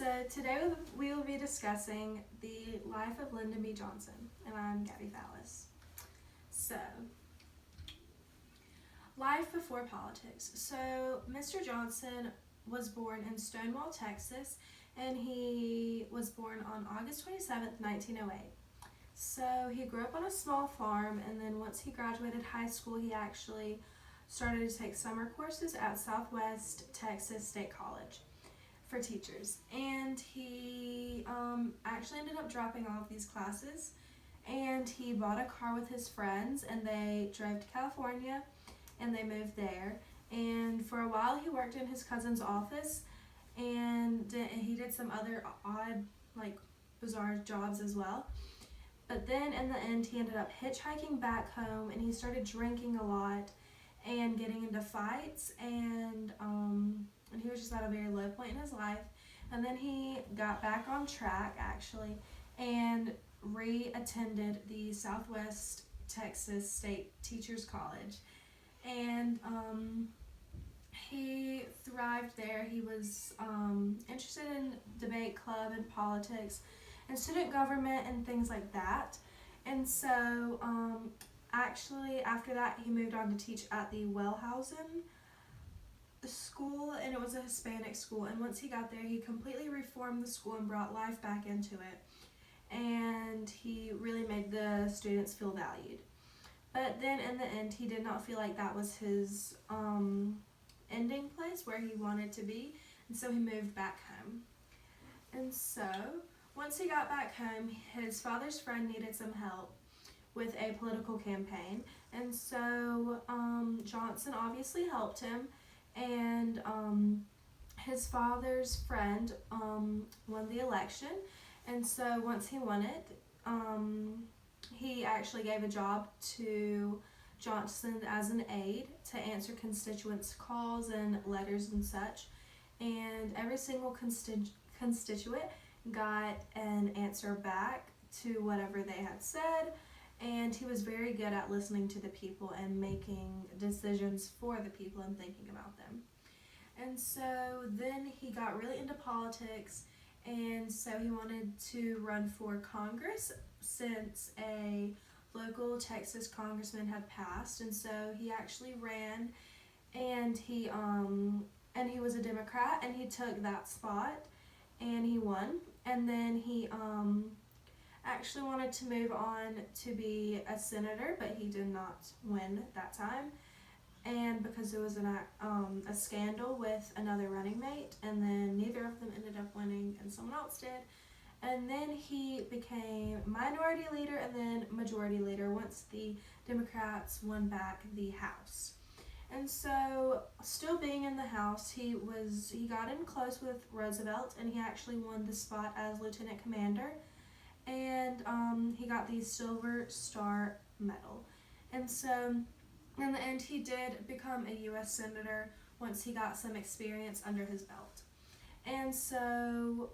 So today we will be discussing the life of Lyndon B. Johnson, and I'm Gabi. So, life before politics. So, Mr. Johnson was born in Stonewall, Texas, and he was born on August 27th, 1908. So, he grew up on a small farm, and then once he graduated high school, he actually started to take summer courses at Southwest Texas State College for teachers. And he actually ended up dropping all of these classes, and he bought a car with his friends, and they drove to California, and they moved there. And for a while, he worked in his cousin's office, and he did some other odd, bizarre jobs as well. But then in the end, he ended up hitchhiking back home, and he started drinking a lot and getting into fights, and he was just at a very low point in his life. And then he got back on track, actually, and re-attended the Southwest Texas State Teachers College. And he thrived there. He was interested in debate club and politics and student government and things like that. And so actually after that, he moved on to teach at the Wellhausen school, and it was a Hispanic school. And once he got there, he completely reformed the school and brought life back into it, and he really made the students feel valued. But then in the end, he did not feel like that was his ending place where he wanted to be, and so he moved back home. And so once he got back home, his father's friend needed some help with a political campaign, and so Johnson obviously helped him. And his father's friend won the election, and so once he won it, he actually gave a job to Johnson as an aide to answer constituents' calls and letters and such, and every single constituent got an answer back to whatever they had said. And he was very good at listening to the people and making decisions for the people and thinking about them. And so then he got really into politics, and so he wanted to run for Congress since a local Texas congressman had passed. And so he actually ran, and he was a Democrat, and he took that spot, and he won. And then he actually wanted to move on to be a senator, but he did not win that time, and because there was a scandal with another running mate, and then neither of them ended up winning and someone else did. And then he became minority leader and then majority leader once the Democrats won back the House. And so, still being in the House, he got in close with Roosevelt, and he actually won the spot as lieutenant commander. And he got the Silver Star Medal. And so in the end, he did become a U.S. Senator once he got some experience under his belt. And so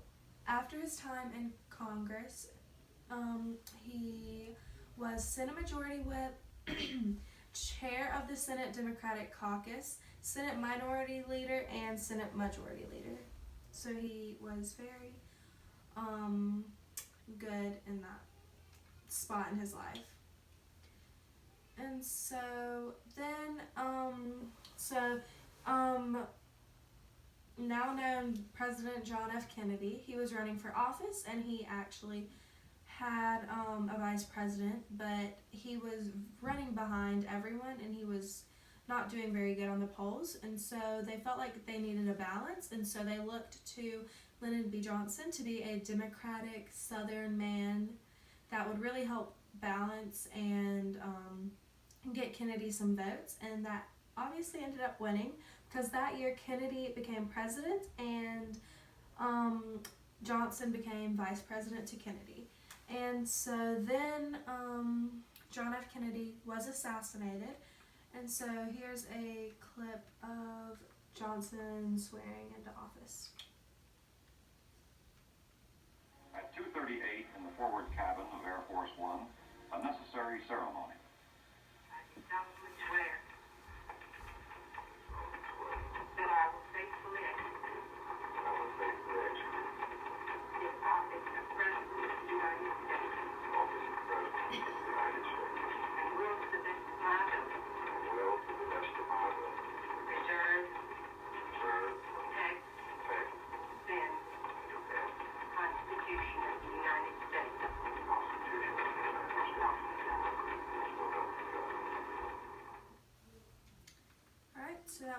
after his time in Congress, he was Senate Majority Whip, Chair of the Senate Democratic Caucus, Senate Minority Leader, and Senate Majority Leader. So he was very good in that spot in his life. And so then now known President John F. Kennedy, he was running for office, and he actually had a vice president, but he was running behind everyone, and he was not doing very good on the polls. And so they felt like they needed a balance, and so they looked to Lyndon B. Johnson to be a Democratic Southern man that would really help balance and get Kennedy some votes. And that obviously ended up winning, because that year Kennedy became president, and Johnson became vice president to Kennedy. And so then John F. Kennedy was assassinated. And so here's a clip of Johnson swearing into office. At 2:38 in the forward cabin of Air Force One, a necessary ceremony. I solemnly swear that I will faithfully execute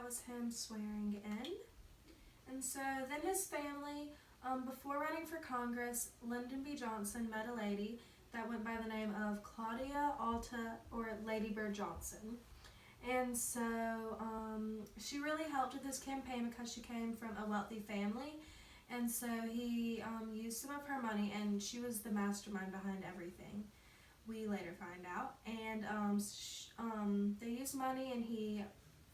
was him swearing in. And so then his family, before running for Congress, Lyndon B. Johnson met a lady that went by the name of Claudia Alta, or Lady Bird Johnson. And so she really helped with his campaign because she came from a wealthy family. And so he used some of her money, and she was the mastermind behind everything, we later find out. And they used money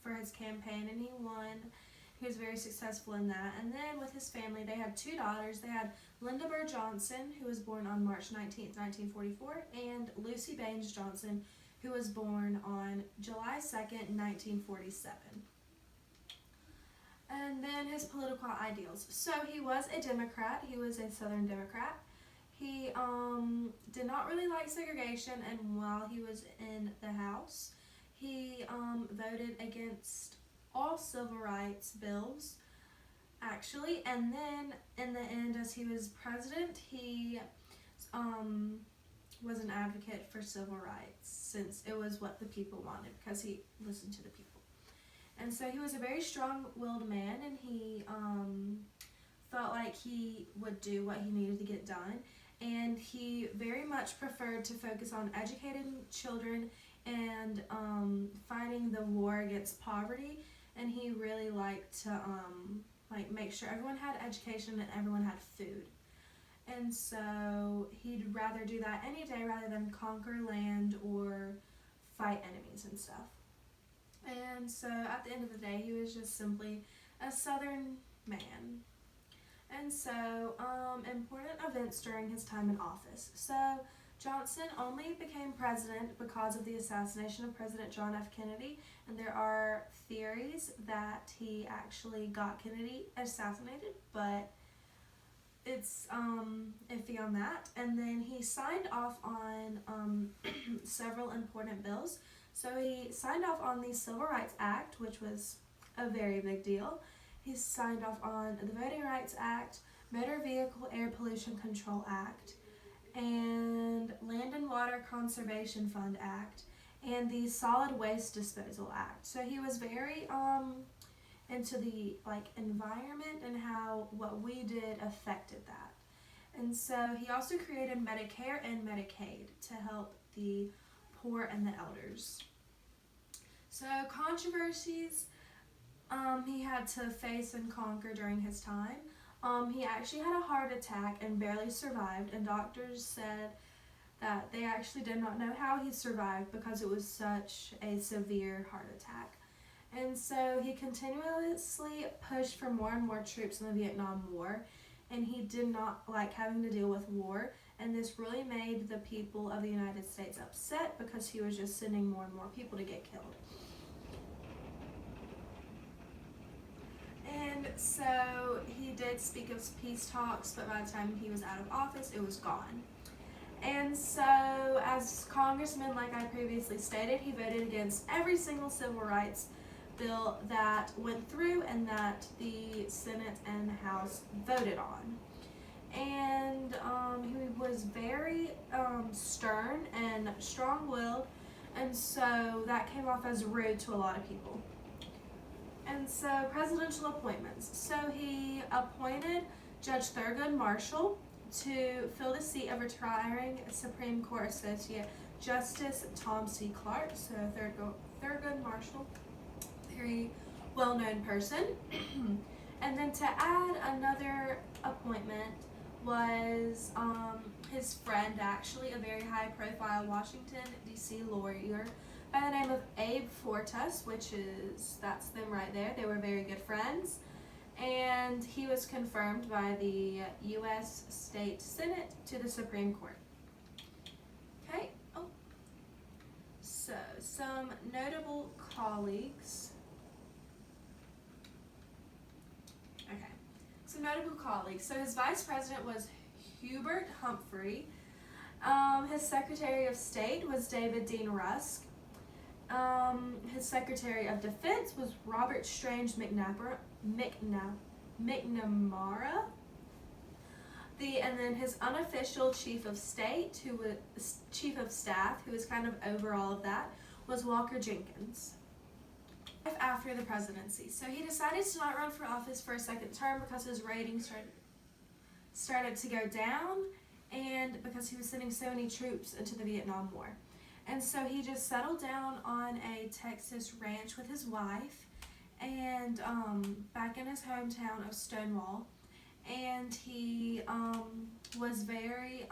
for his campaign, and he won. He was very successful in that. And then with his family, they had two daughters. They had Linda Bird Johnson, who was born on March 19th, 1944, and Lucy Baines Johnson, who was born on July 2nd, 1947. And then his political ideals. So he was a Democrat. He was a Southern Democrat. He did not really like segregation, and while he was in the House, he voted against all civil rights bills, actually. And then in the end, as he was president, he was an advocate for civil rights, since it was what the people wanted, because he listened to the people. And so he was a very strong-willed man, and he felt like he would do what he needed to get done. And he very much preferred to focus on educating children and fighting the war against poverty. And he really liked to make sure everyone had education and everyone had food. And so he'd rather do that any day rather than conquer land or fight enemies and stuff. And so at the end of the day, he was just simply a Southern man. And so important events during his time in office. So Johnson only became president because of the assassination of President John F. Kennedy, and there are theories that he actually got Kennedy assassinated, but it's iffy on that. And then he signed off on several important bills. So he signed off on the Civil Rights Act, which was a very big deal. He signed off on the Voting Rights Act, Motor Vehicle Air Pollution Control Act, and Land and Water Conservation Fund Act, and the Solid Waste Disposal Act. So he was very into the environment and how what we did affected that. And so he also created Medicare and Medicaid to help the poor and the elders. So controversies he had to face and conquer during his time. He actually had a heart attack and barely survived, and doctors said that they actually did not know how he survived because it was such a severe heart attack. And so he continuously pushed for more and more troops in the Vietnam War, and he did not like having to deal with war, and this really made the people of the United States upset because he was just sending more and more people to get killed. And so he did speak of peace talks, but by the time he was out of office, it was gone. And so as congressman, like I previously stated, he voted against every single civil rights bill that went through and that the Senate and House voted on. And he was very stern and strong-willed, and so that came off as rude to a lot of people. And so presidential appointments. So he appointed Judge Thurgood Marshall to fill the seat of retiring Supreme Court Associate Justice Tom C. Clark. So Thurgood Marshall, very well-known person. And then to add another appointment was his friend, actually, a very high-profile Washington, D.C. lawyer by the name of Abe Fortas, that's them right there. They were very good friends. And he was confirmed by the U.S. State Senate to the Supreme Court. Okay. So some notable colleagues. Okay. Some notable colleagues. So his vice president was Hubert Humphrey. His Secretary of State was David Dean Rusk. His Secretary of Defense was Robert Strange McNamara. And then his unofficial Chief of Staff, who was kind of over all of that, was Walker Jenkins. after the presidency. So he decided to not run for office for a second term because his ratings started to go down, and because he was sending so many troops into the Vietnam War. And so he just settled down on a Texas ranch with his wife, and back in his hometown of Stonewall. And he was very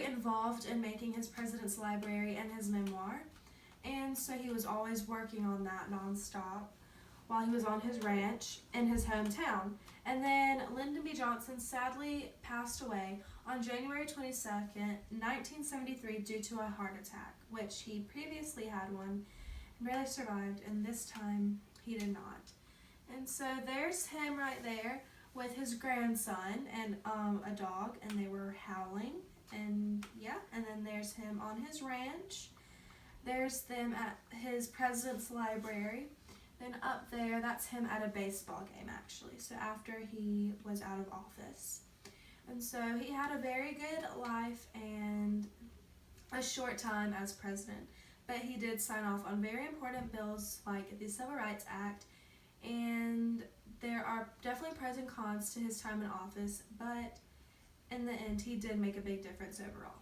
involved in making his President's Library and his memoir. And so he was always working on that nonstop while he was on his ranch in his hometown. And then Lyndon B. Johnson sadly passed away on January 22nd, 1973 due to a heart attack, which he previously had one and barely survived, and this time he did not. And so there's him right there with his grandson and a dog, and they were howling, and yeah, and then there's him on his ranch. There's them at his President's Library. Then up there, that's him at a baseball game, actually, so after he was out of office. And so he had a very good life and a short time as president, but he did sign off on very important bills like the Civil Rights Act, and there are definitely pros and cons to his time in office, but in the end, he did make a big difference overall.